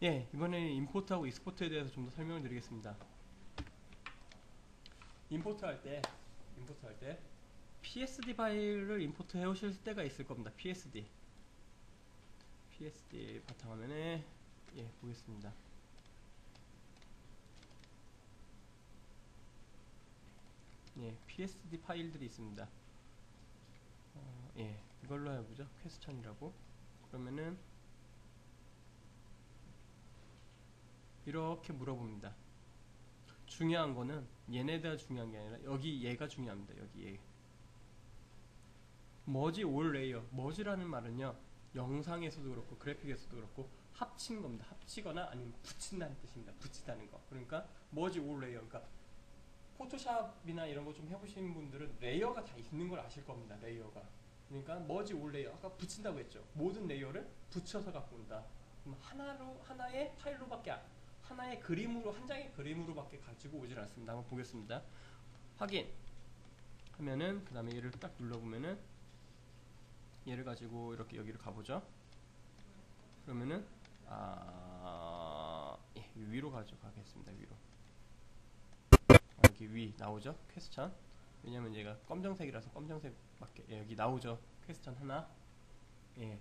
예, 이번에는 임포트하고 익스포트에 대해서 좀 더 설명을 드리겠습니다. 임포트 할 때 PSD 파일을 임포트 해 오실 때가 있을 겁니다. PSD 바탕화면에 예, 보겠습니다. 예, PSD 파일들이 있습니다. 예, 이걸로 해보죠. 퀘스천이라고. 그러면은 이렇게 물어봅니다. 중요한 거는 얘네가 중요한 게 아니라 여기 얘가 중요합니다. 여기 얘. 머지 올 레이어. 머지라는 말은요, 영상에서도 그렇고 그래픽에서도 그렇고 합친 겁니다. 합치거나 아니면 붙인다는 뜻입니다. 붙이다는 거. 그러니까 머지 올 레이어. 그러니까 포토샵이나 이런 거 좀 해보신 분들은 레이어가 다 있는 걸 아실 겁니다. 레이어가. 그러니까 머지 올 레이어. 아까 붙인다고 했죠. 모든 레이어를 붙여서 갖고 온다. 그럼 하나의 파일로밖에 하나의 그림으로, 한 장의 그림으로밖에 가지고 오질 않습니다. 한번 보겠습니다. 확인 하면은 그 다음에 얘를 딱 눌러보면은 얘를 가지고 이렇게 여기를 가보죠. 그러면은 예, 위로 가겠습니다. 위로. 여기 위 나오죠. 퀘스천. 왜냐면 얘가 검정색이라서 검정색밖에. 예, 여기 나오죠. 퀘스천 하나. 예.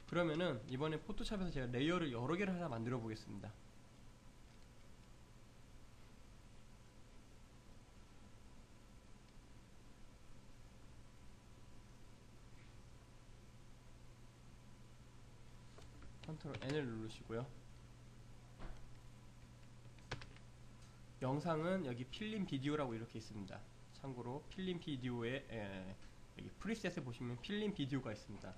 그러면은 이번에 포토샵에서 제가 레이어를 여러 개를 하나 만들어 보겠습니다. 컨트롤 N을 누르시고요. 영상은 여기 필름 비디오라고 이렇게 있습니다. 참고로 필름 비디오에 여기 프리셋에 보시면 필름 비디오가 있습니다.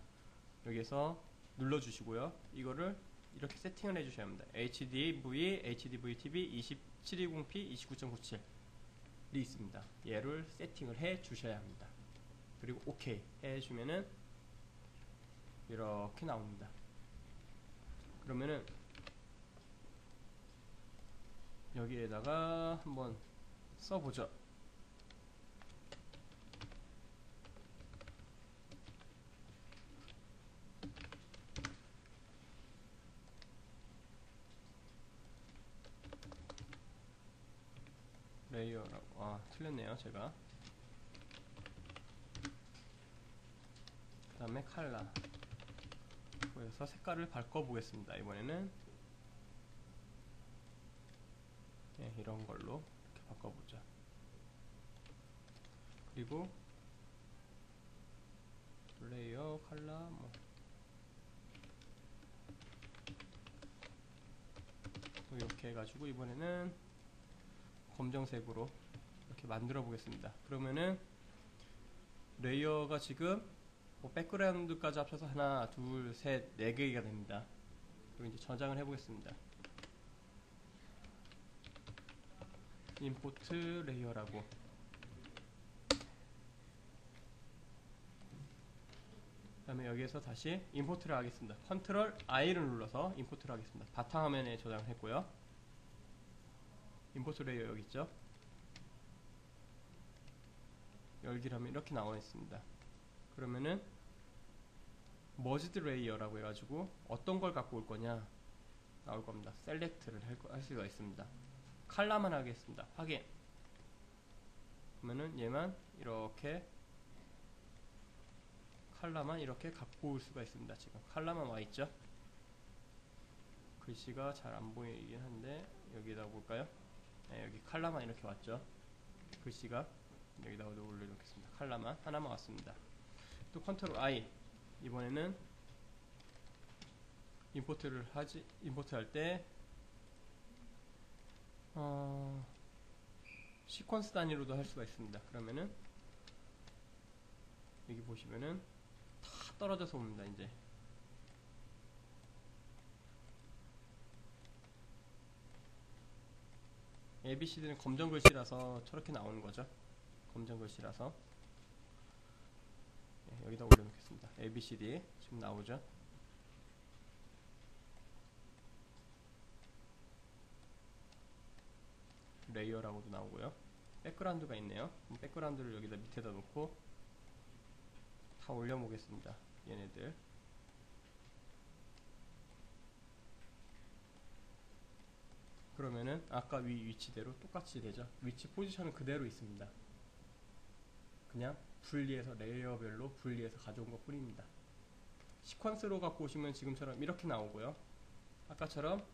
여기서 눌러주시고요. 이거를 이렇게 세팅을 해주셔야 합니다. HDV, HDVTV 2720p 29.97이 있습니다. 얘를 세팅을 해주셔야 합니다. 그리고 OK 해주면은 이렇게 나옵니다. 그러면은 여기에다가 한번 써보죠. 레이어라고. 틀렸네요. 제가. 그 다음에 칼라. 그래서 색깔을 바꿔보겠습니다. 이번에는 예, 이런 걸로 이렇게 바꿔보죠. 그리고 레이어, 칼라 뭐 이렇게 해가지고 이번에는 검정색으로 이렇게 만들어 보겠습니다. 그러면은 레이어가 지금 뭐 백그라운드까지 합쳐서 하나, 둘, 셋, 네 개가 됩니다. 그리고 이제 저장을 해보겠습니다. 임포트 레이어라고. 그 다음에 여기에서 다시 임포트를 하겠습니다. 컨트롤 I를 눌러서 임포트를 하겠습니다. 바탕화면에 저장을 했고요. 임포트 레이어 여기 있죠. 열기를 하면 이렇게 나와 있습니다. 그러면은 머지드 레이어라고 해가지고 어떤 걸 갖고 올 거냐 나올 겁니다. 셀렉트를 할 수가 있습니다. 칼라만 하겠습니다. 확인. 그러면은 얘만 이렇게 칼라만 이렇게 갖고 올 수가 있습니다. 지금 칼라만 와 있죠. 글씨가 잘 안 보이긴 한데 여기다 볼까요? 네, 여기 칼라만 이렇게 왔죠. 글씨가 여기다가 올려놓겠습니다. 칼라만 하나만 왔습니다. 또 컨트롤 I. 이번에는 임포트 할 때 시퀀스 단위로도 할 수가 있습니다. 그러면은 여기 보시면은 다 떨어져서 옵니다. 이제 ABCD는 검정 글씨라서 저렇게 나오는 거죠. 검정 글씨라서 여기다 올려놓겠습니다. ABCD 지금 나오죠. 레이어라고도 나오고요. 백그라운드가 있네요. 백그라운드를 여기다 밑에다 놓고 다 올려보겠습니다. 얘네들 그러면은 아까 위치대로 똑같이 되죠. 위치 포지션은 그대로 있습니다. 그냥 분리해서 레이어별로 분리해서 가져온 것 뿐입니다. 시퀀스로 갖고 오시면 지금처럼 이렇게 나오고요. 아까처럼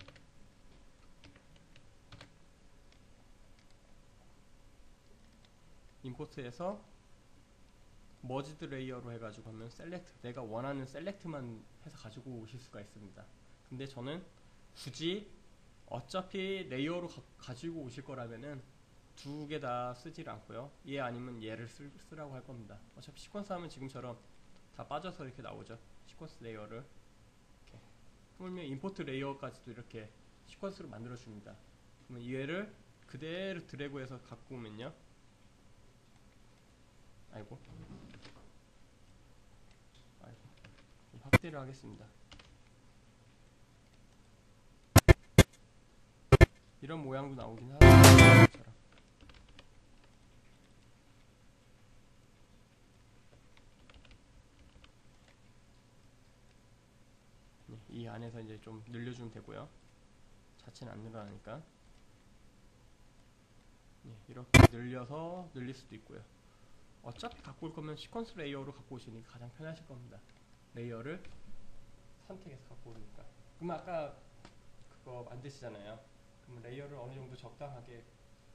임포트에서 머지드 레이어로 해가지고 하면 셀렉트, 내가 원하는 셀렉트만 해서 가지고 오실 수가 있습니다. 근데 저는 굳이 어차피 레이어로 가지고 오실 거라면은 두 개 다 쓰질 않고요. 얘 아니면 얘를 쓰라고 할 겁니다. 어차피 시퀀스 하면 지금처럼 다 빠져서 이렇게 나오죠. 시퀀스 레이어를 이렇게 그러면 임포트 레이어까지도 이렇게 시퀀스로 만들어 줍니다. 그러면 얘를 그대로 드래그해서 갖고 오면요. 아이고 확대를 하겠습니다. 이런 모양도 나오긴 하죠. 이 안에서 이제 좀 늘려주면 되고요. 자체는 안 늘어나니까 이렇게 늘려서 늘릴 수도 있고요. 어차피 갖고 올 거면 시퀀스 레이어로 갖고 오시니까 가장 편하실 겁니다. 레이어를 선택해서 갖고 오니까. 그럼 아까 그거 만드시잖아요. 그럼 레이어를 어느 정도 적당하게,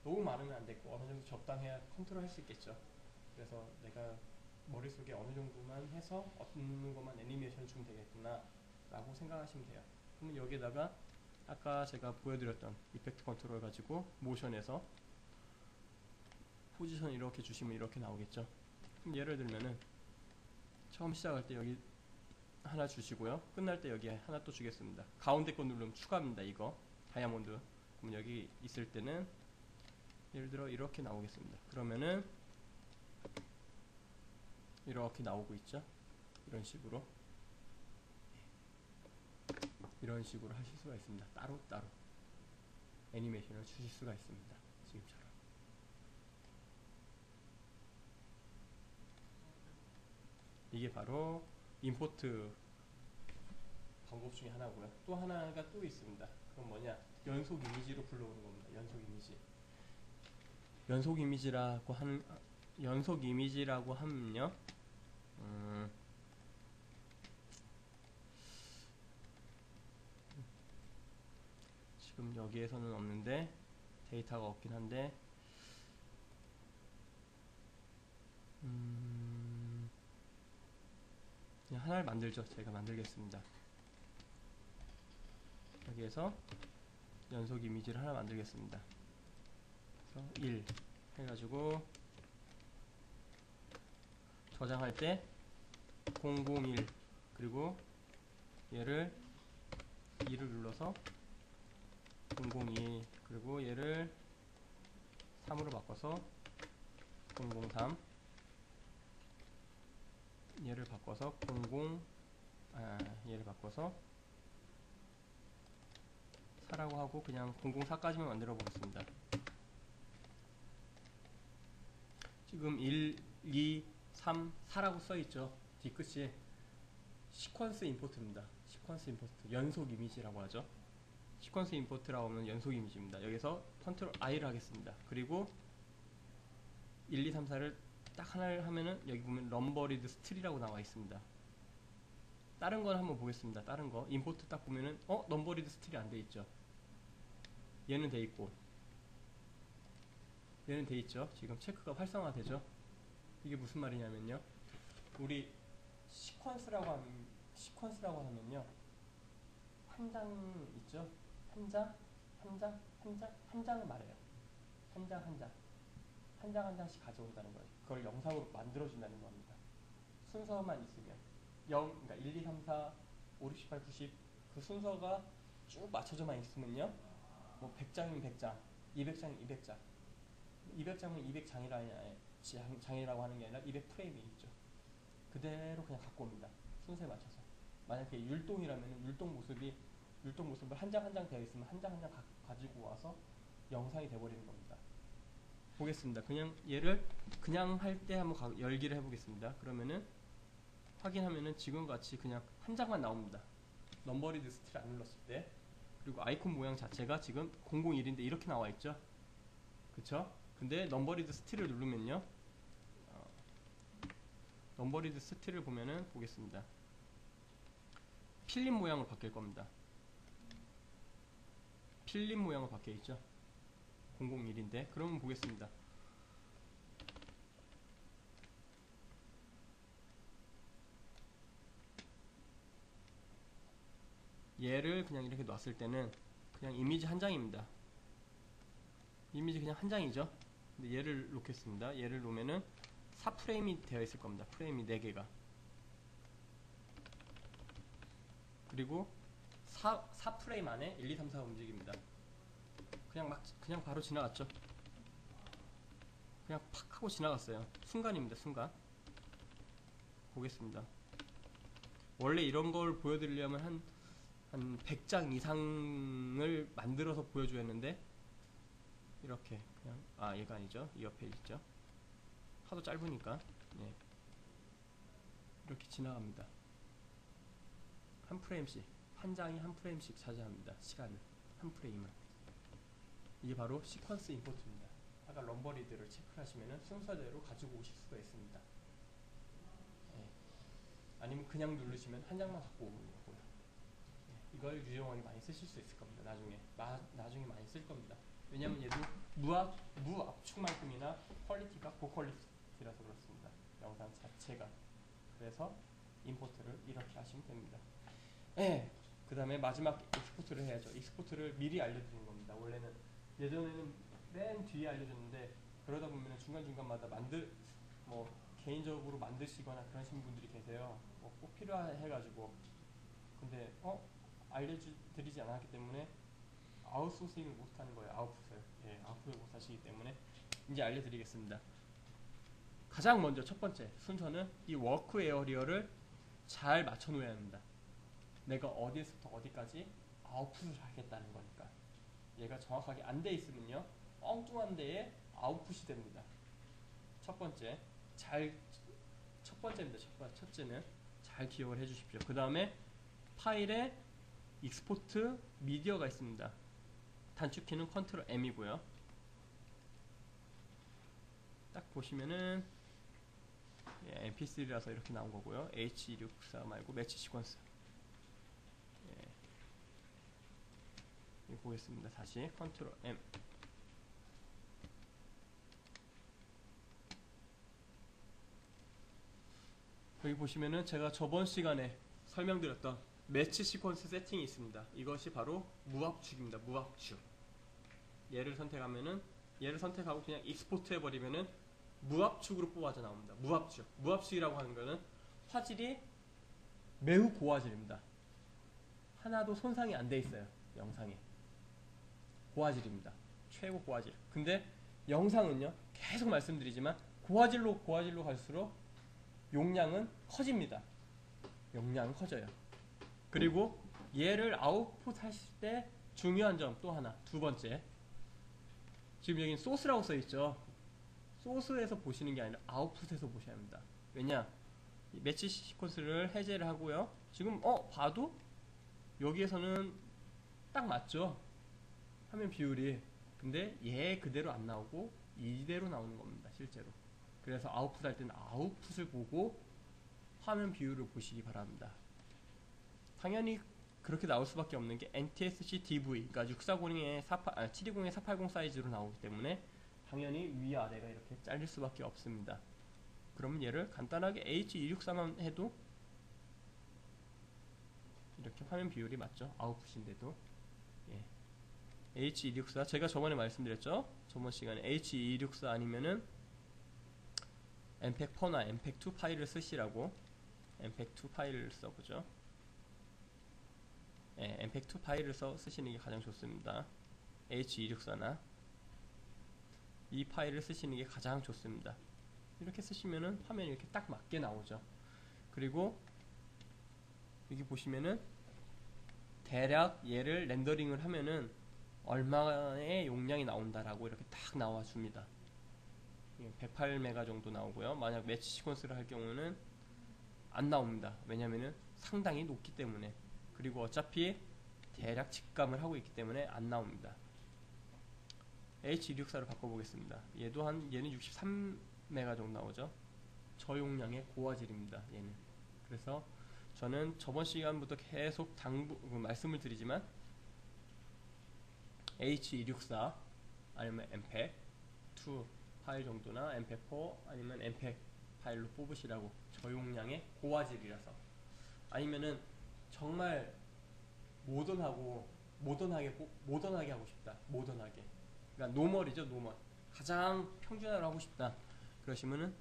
너무 많으면 안 되고 어느 정도 적당해야 컨트롤 할 수 있겠죠. 그래서 내가 머릿속에 어느 정도만 해서 어느 것만 애니메이션 주면 되겠구나 라고 생각하시면 돼요. 그러면 여기에다가 아까 제가 보여드렸던 이펙트 컨트롤 가지고 모션에서 포지션 이렇게 주시면 이렇게 나오겠죠. 그럼 예를 들면은 처음 시작할 때 여기 하나 주시고요. 끝날 때 여기 하나 또 주겠습니다. 가운데 거 누르면 추가입니다. 이거 다이아몬드. 그럼 여기 있을 때는 예를 들어 이렇게 나오겠습니다. 그러면은 이렇게 나오고 있죠. 이런 식으로 하실 수가 있습니다. 따로따로 애니메이션을 주실 수가 있습니다. 지금처럼. 이게 바로 임포트 방법 중에 하나고요. 또 하나가 또 있습니다. 그건 뭐냐? 연속 이미지로 불러오는 겁니다. 연속 이미지라고 하면요. 지금 여기에서는 없는데 데이터가 없긴 한데 그냥 하나를 만들죠. 제가 만들겠습니다. 여기에서 연속 이미지를 하나 만들겠습니다. 그래서 1 해가지고 저장할 때 001 그리고 얘를 2를 눌러서 002 그리고 얘를 3으로 바꿔서 003 얘를 바꿔서 얘를 바꿔서 4라고 하고 그냥 004까지만 만들어 보겠습니다. 지금 1, 2, 3, 4라고 써있죠. 뒤끝이 시퀀스 임포트입니다. 시퀀스 임포트, 연속 이미지라고 하죠. 시퀀스 임포트라고 하면 연속 이미지입니다. 여기서 컨트롤 I를 하겠습니다. 그리고 1, 2, 3, 4를 딱 하나를 하면은 여기 보면 럼버리드 스틸이라고 나와 있습니다. 다른 건 한번 보겠습니다. 다른 거 임포트 딱 보면은 넘버리드 스틸이 안 돼 있죠. 얘는 돼 있고 얘는 돼 있죠. 지금 체크가 활성화되죠. 이게 무슨 말이냐면요. 우리 시퀀스라고 하면요. 한 장 있죠. 한 장을 말해요. 한 장 한 장씩 가져온다는 거예요. 그걸 영상으로 만들어준다는 겁니다. 순서만 있으면 0, 그러니까 1, 2, 3, 4, 5, 6, 7, 8, 90 그 순서가 쭉 맞춰져만 있으면요. 뭐 100장이면 100장, 200장이면 200장 200장은 200장이라고 하는 게 아니라 200프레임이 있죠. 그대로 그냥 갖고 옵니다. 순서에 맞춰서. 만약에 율동이라면 율동 모습을 한 장 한 장 되어 있으면 한 장 한 장 가지고 와서 영상이 돼버리는 겁니다. 보겠습니다. 그냥 얘를 그냥 할 때 한번 열기를 해보겠습니다. 그러면은 확인하면은 지금같이 그냥 한 장만 나옵니다. 넘버리드 스틸 안 눌렀을 때 그리고 아이콘 모양 자체가 지금 001인데 이렇게 나와 있죠. 그쵸? 근데 넘버리드 스틸을 누르면요, 넘버리드 스틸을 보면은 보겠습니다. 필립 모양으로 바뀔 겁니다. 필립 모양으로 바뀌어 있죠. 001인데 그러면 보겠습니다. 얘를 그냥 이렇게 놨을 때는 그냥 이미지 한 장입니다. 이미지 그냥 한 장이죠. 근데 얘를 놓겠습니다. 얘를 놓으면은 4프레임이 되어 있을 겁니다. 프레임이 4개가. 그리고 4프레임 안에 1, 2, 3, 4가 움직입니다. 그냥 바로 지나갔죠. 그냥 팍 하고 지나갔어요. 순간입니다. 순간. 보겠습니다. 원래 이런 걸 보여드리려면 한 100장 이상을 만들어서 보여줘야 했는데, 이렇게 그냥 얘가 아니죠. 이 옆에 있죠. 하도 짧으니까 이렇게 지나갑니다. 한 프레임씩, 한 장이 한 프레임씩 차지합니다. 시간을, 한 프레임을. 이게 바로 시퀀스 임포트입니다. 아까 럼버리드를 체크하시면은 순서대로 가지고 오실 수가 있습니다. 아니면 그냥 누르시면 한 장만 갖고 오는 거고요. 이걸 유용하게 많이 쓰실 수 있을 겁니다. 나중에 많이 쓸 겁니다. 왜냐면 얘도 무압축만큼이나 퀄리티가 고퀄리티라서 그렇습니다. 영상 자체가. 그래서 임포트를 이렇게 하시면 됩니다. 그 다음에 마지막 익스포트를 해야죠. 익스포트를 미리 알려드리는 겁니다. 원래는 예전에는 맨 뒤에 알려줬는데, 그러다 보면 중간중간마다 개인적으로 만드시거나 그러신 분들이 계세요. 꼭 필요해가지고. 근데 알려드리지 않았기 때문에 아웃소싱을 못하는 거예요. 아웃풋을 못하시기 때문에 이제 알려드리겠습니다. 가장 먼저 첫 번째 순서는 이 워크 에어리어를 잘 맞춰 놓아야 합니다. 내가 어디에서부터 어디까지 아웃풋을 하겠다는 거니까. 얘가 정확하게 안 돼 있으면요, 엉뚱한 데에 아웃풋이 됩니다. 첫째입니다. 첫째는 잘 기억을 해주십시오. 그 다음에 파일에 익스포트 미디어가 있습니다. 단축키는 컨트롤 M이고요. 딱 보시면은 mp3라서 이렇게 나온 거고요. H264 말고 매치 시퀀스. 이거 보겠습니다. 다시 컨트롤 M. 여기 보시면은 제가 저번 시간에 설명드렸던 매치 시퀀스 세팅이 있습니다. 이것이 바로 무압축입니다. 무압축. 얘를 선택하고 그냥 익스포트 해버리면은 무압축으로 뽑아져 나옵니다. 무압축이라고 하는 거는 화질이 매우 고화질입니다. 하나도 손상이 안 돼 있어요. 영상에. 고화질입니다. 최고 고화질. 근데 영상은요, 계속 말씀드리지만 고화질로 갈수록 용량은 커집니다. 용량은 커져요. 그리고 얘를 아웃풋 하실 때 중요한 점 또 하나, 두 번째. 지금 여기 소스라고 써있죠. 소스에서 보시는 게 아니라 아웃풋에서 보셔야 합니다. 왜냐? 이 매치 시퀀스를 해제를 하고요. 지금 봐도 여기에서는 딱 맞죠? 화면 비율이. 근데 얘 그대로 안 나오고 이대로 나오는 겁니다. 실제로. 그래서 아웃풋 할 때는 아웃풋을 보고 화면 비율을 보시기 바랍니다. 당연히 그렇게 나올 수밖에 없는 게 NTSC DV, 그러니까 640에 720에 480 사이즈로 나오기 때문에 당연히 위아래가 이렇게 잘릴 수밖에 없습니다. 그러면 얘를 간단하게 H264만 해도 이렇게 화면 비율이 맞죠? 아웃풋인데도. H264 제가 저번에 말씀드렸죠? 저번 시간에 H264 아니면은 mpeg4나 mpeg2 파일을 쓰시라고. mpeg2 파일을 써보죠. mpeg2 파일을 쓰시는 게 가장 좋습니다. H264나 이 파일을 쓰시는 게 가장 좋습니다. 이렇게 쓰시면은 화면이 이렇게 딱 맞게 나오죠. 그리고 여기 보시면은 대략 얘를 렌더링을 하면은 얼마의 용량이 나온다라고 이렇게 딱 나와줍니다. 108메가 정도 나오고요. 만약 매치 시퀀스를 할 경우는 안 나옵니다. 왜냐면은 상당히 높기 때문에. 그리고 어차피 대략 직감을 하고 있기 때문에 안 나옵니다. H264로 바꿔보겠습니다. 얘는 63메가 정도 나오죠. 저용량의 고화질입니다. 얘는. 그래서 저는 저번 시간부터 계속 말씀을 드리지만 H264 아니면 MPEG 2 파일 정도나 MPEG 4 아니면 MPEG 파일로 뽑으시라고. 저용량의 고화질이라서. 아니면은 정말 모던하게 하고 싶다. 모던하게. 그러니까 노멀이죠, 노멀. 가장 평준화를 하고 싶다. 그러시면은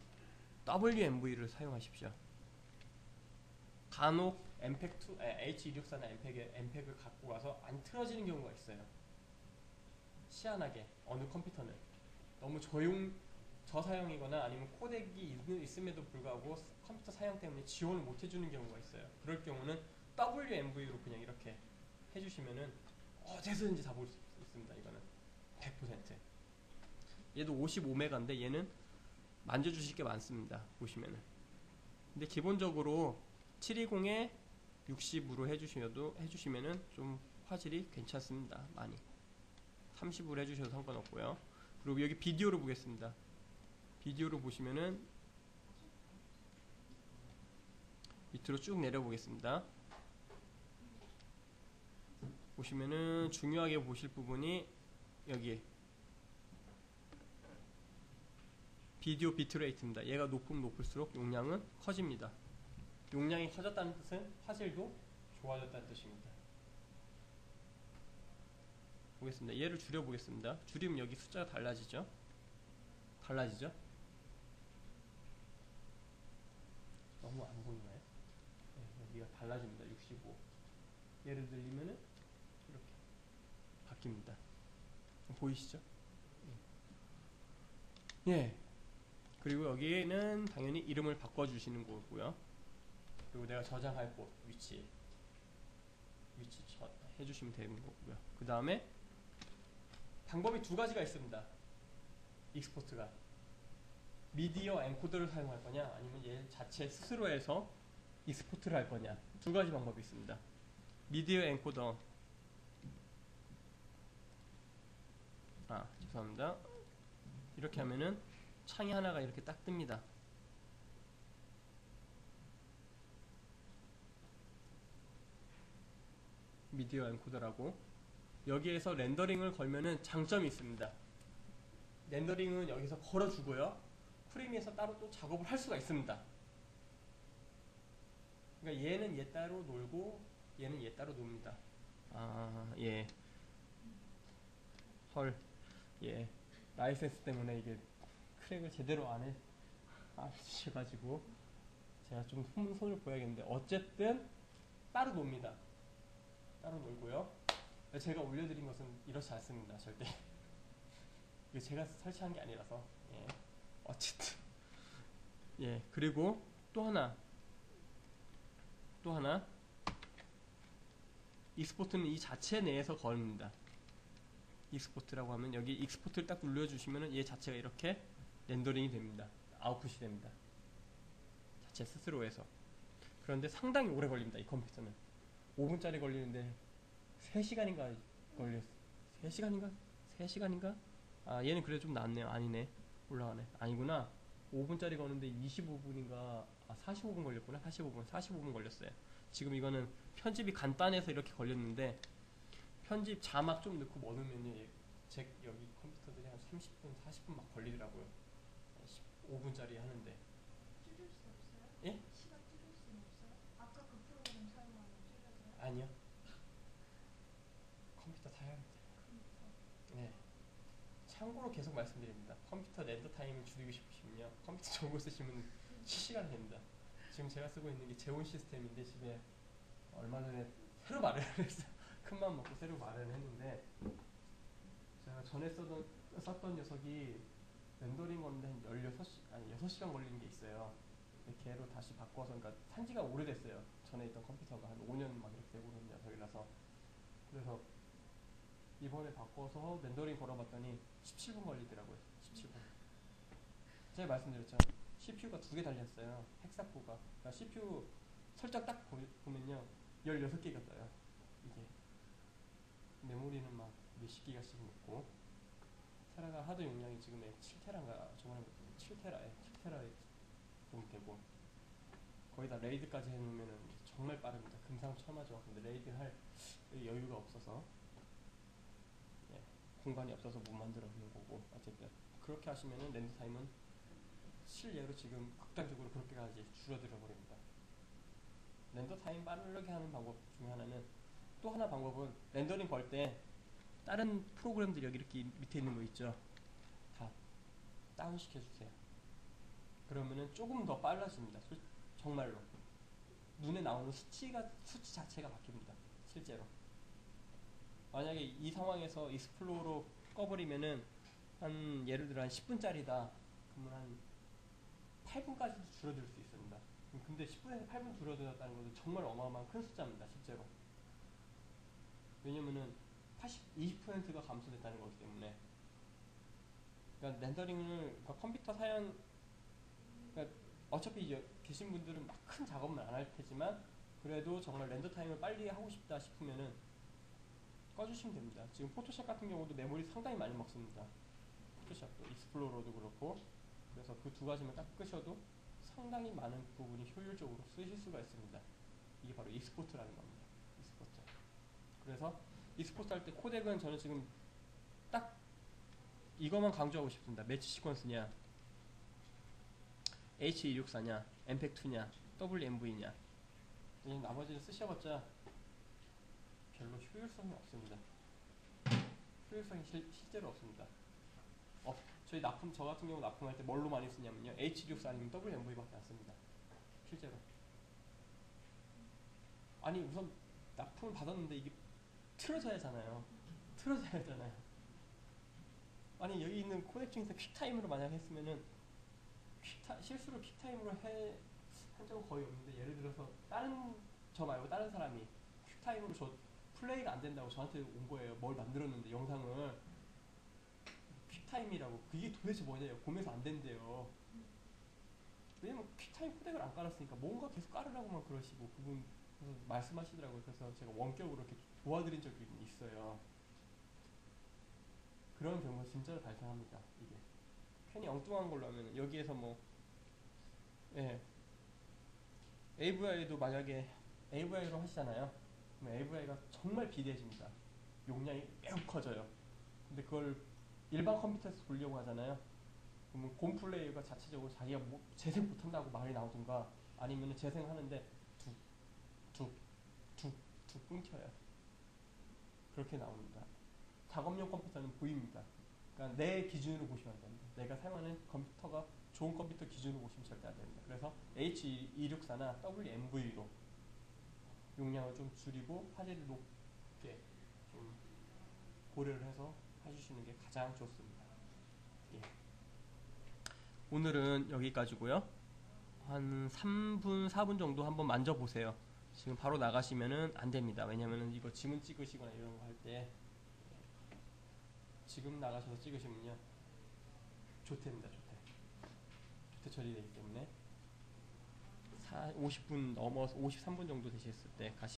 WMV를 사용하십시오. 간혹 MPEG 2, H264나 MPEG을 갖고 가서 안 틀어지는 경우가 있어요. 희한하게 어느 컴퓨터는 너무 저사용이거나 아니면 코덱이 있음에도 불구하고 컴퓨터 사용 때문에 지원을 못 해주는 경우가 있어요. 그럴 경우는 WMV로 그냥 이렇게 해주시면은 어디서든지 다 볼 수 있습니다. 이거는 100%. 얘도 55메가인데 얘는 만져주실 게 많습니다. 보시면은. 근데 기본적으로 720에 60으로 해주시면은 좀 화질이 괜찮습니다. 많이. 30으로 해주셔도 상관없고요. 그리고 여기 비디오로 보겠습니다. 비디오로 보시면은 밑으로 쭉 내려보겠습니다. 보시면은 중요하게 보실 부분이 여기 비디오 비트레이트입니다. 얘가 높으면 높을수록 용량은 커집니다. 용량이 커졌다는 뜻은 화질도 좋아졌다는 뜻입니다. 보겠습니다. 얘를 줄여보겠습니다. 줄이면 여기 숫자가 달라지죠? 너무 안 보이나요? 네, 여기가 달라집니다. 65. 얘를 늘리면은 이렇게 바뀝니다. 보이시죠? 예. 그리고 여기는 당연히 이름을 바꿔주시는 거고요. 그리고 내가 저장할 곳, 위치 해주시면 되는 거고요. 그 다음에 방법이 두 가지가 있습니다. 익스포트가 미디어 엔코더를 사용할 거냐 아니면 얘 자체 스스로 해서 익스포트를 할 거냐, 두 가지 방법이 있습니다. 미디어 엔코더 죄송합니다. 이렇게 하면은 창이 하나가 이렇게 딱 뜹니다. 미디어 엔코더라고. 여기에서 렌더링을 걸면은 장점이 있습니다. 렌더링은 여기서 걸어주고요. 프레임에서 따로 또 작업을 할 수가 있습니다. 그러니까 얘는 얘 따로 놀고 얘는 얘 따로 놉니다. 예. 헐. 예. 라이센스 때문에 이게 크랙을 제대로 안 해주셔가지고 제가 좀 손을 보야겠는데 어쨌든 따로 놉니다. 따로 놀고요. 제가 올려드린 것은 이렇지 않습니다. 절대. 이거 제가 설치한 게 아니라서. 예. 어쨌든. 예. 그리고 또 하나. 익스포트는 이 자체 내에서 겁니다. 익스포트라고 하면 여기 익스포트를 딱 눌러주시면은 얘 자체가 이렇게 렌더링이 됩니다. 아웃풋이 됩니다. 자체 스스로 해서. 그런데 상당히 오래 걸립니다. 이 컴퓨터는 5분짜리 걸리는데 3시간인가 걸렸어. 3시간인가? 얘는 그래도 좀 낫네요. 아니네. 올라가네. 아니구나. 5분짜리 거는데 25분인가 45분 걸렸구나. 45분 걸렸어요. 지금 이거는 편집이 간단해서 이렇게 걸렸는데 편집 자막 좀 넣고 뭐 넣으면 여기 컴퓨터들이 한 30분, 40분 막 걸리더라고요. 5분짜리 하는데. 줄일 수 없어요? 예? 시간 줄일 수는 없어요? 아까 그 프로그램 사용하면 줄여져요? 아니요. 컴퓨터 사양이 네. 참고로 계속 말씀드립니다. 컴퓨터 렌더 타임을 줄이고 싶으시면요. 컴퓨터 좋은 거 쓰시면 실시간 됩니다. 지금 제가 쓰고 있는 게 제온 시스템인데 집에 얼마 전에 새로 마련을 했어요. 큰맘 먹고 새로 마련을 했는데 제가 전에 썼던 녀석이 렌더링 건데 한 6시간 걸리는 게 있어요. 걔로 다시 바꿔서, 그러니까 산지가 오래됐어요. 전에 있던 컴퓨터가 한 5년 막 이렇게 되고 그런 녀석이라서. 그래서 이번에 바꿔서 렌더링 걸어봤더니 17분 걸리더라고요. 17분. 제가 말씀드렸죠. CPU가 2개 달렸어요. 헥사코가. 그러니까 CPU 설정 딱 보면요. 16개가 떠요. 이게. 메모리는 막 몇십 기가씩 먹고 테라가 하드 용량이 지금에 7테라인가 저번에 7테라에 7테라에 정도 되고 거기다 레이드까지 해놓으면은 정말 빠릅니다. 금상첨화죠. 근데 레이드 할 여유가 없어서 예, 공간이 없어서 못 만들어 놓은 거고 어쨌든 그렇게 하시면은 렌더 타임은 실례로 지금 극단적으로 그렇게까지 줄어들어 버립니다. 렌더 타임 빠르게 하는 방법 중에 하나는 또 하나 방법은 렌더링 걸 때 다른 프로그램들이 여기 이렇게 밑에 있는 거 있죠. 다 다운 시켜주세요. 그러면은 조금 더 빨라집니다. 정말로 눈에 나오는 수치 자체가 바뀝니다. 실제로 만약에 이 상황에서 익스플로러 꺼버리면은 한 예를 들어 한 10분짜리다 그러면 한 8분까지도 줄어들 수 있습니다. 근데 10분에서 8분 줄어들었다는 것은 정말 어마어마한 큰 숫자입니다. 실제로 왜냐면은 20%가 감소됐다는 거기 때문에 그러니까 렌더링을 그러니까 컴퓨터 사양 그러니까 어차피 계신 분들은 막 큰 작업은 안 할 테지만 그래도 정말 렌더 타임을 빨리 하고 싶다 싶으면은 꺼주시면 됩니다. 지금 포토샵 같은 경우도 메모리 상당히 많이 먹습니다. 포토샵도 익스플로러도 그렇고 그래서 그 두 가지만 딱 끄셔도 상당히 많은 부분이 효율적으로 쓰실 수가 있습니다. 이게 바로 익스포트라는 겁니다. 익스포트. 그래서 익스포트 할 때 코덱은 저는 지금 딱 이것만 강조하고 싶습니다. 매치 시퀀스냐 H264냐 MPEG-2냐 WMV냐 나머지는 쓰셔봤자 별로 효율성이 없습니다. 효율성이 실제로 없습니다. 저희 저 같은 경우 납품할 때 뭘로 많이 쓰냐면요 H264 아니면 WMV밖에 안 씁니다. 실제로 아니 우선 납품을 받았는데 이게 틀어져야 하잖아요. 틀어져야 하잖아요. 아니 여기 있는 코덱 중에서 퀵타임으로 만약 했으면은 실수로 퀵타임으로 한 적은 거의 없는데 예를 들어서 저 말고 다른 사람이 퀵타임으로 플레이가 안 된다고 저한테 온 거예요. 뭘 만들었는데 영상을 퀵타임이라고 그게 도대체 뭐냐요. 보면서 안 된대요. 왜냐면 퀵타임 코덱을 안 깔았으니까 뭔가 계속 깔으라고만 그러시고 그분 그래서 말씀하시더라고요. 그래서 제가 원격으로 이렇게 도와드린 적이 있어요. 그런 경우가 진짜로 발생합니다. 이게 괜히 엉뚱한 걸로 하면 여기에서 뭐 예, AVI도 만약에 AVI로 하시잖아요. 그럼 AVI가 정말 비대해집니다. 용량이 매우 커져요. 근데 그걸 일반 컴퓨터에서 보려고 하잖아요. 그러면 곰 플레이어가 자체적으로 자기가 뭐 재생 못한다고 말이 나오든가 아니면 재생하는데 툭툭툭툭 끊겨요. 그렇게 나옵니다. 작업용 컴퓨터는 보입니다. 그러니까 내 기준으로 보시면 안 됩니다. 내가 사용하는 컴퓨터가 좋은 컴퓨터 기준으로 보시면 절대 안 됩니다. 그래서 H264나 WMV로 용량을 좀 줄이고 화질을 높게 좀 고려를 해서 해주시는 게 가장 좋습니다. 예. 오늘은 여기까지고요. 한 3분, 4분 정도 한번 만져보세요. 지금 바로 나가시면은 안 됩니다. 왜냐면은 이거 지문 찍으시거나 이런 거 할 때 지금 나가셔서 찍으시면요. 조퇴입니다. 조퇴 처리되기 때문에 50분 넘어서 53분 정도 되셨을 때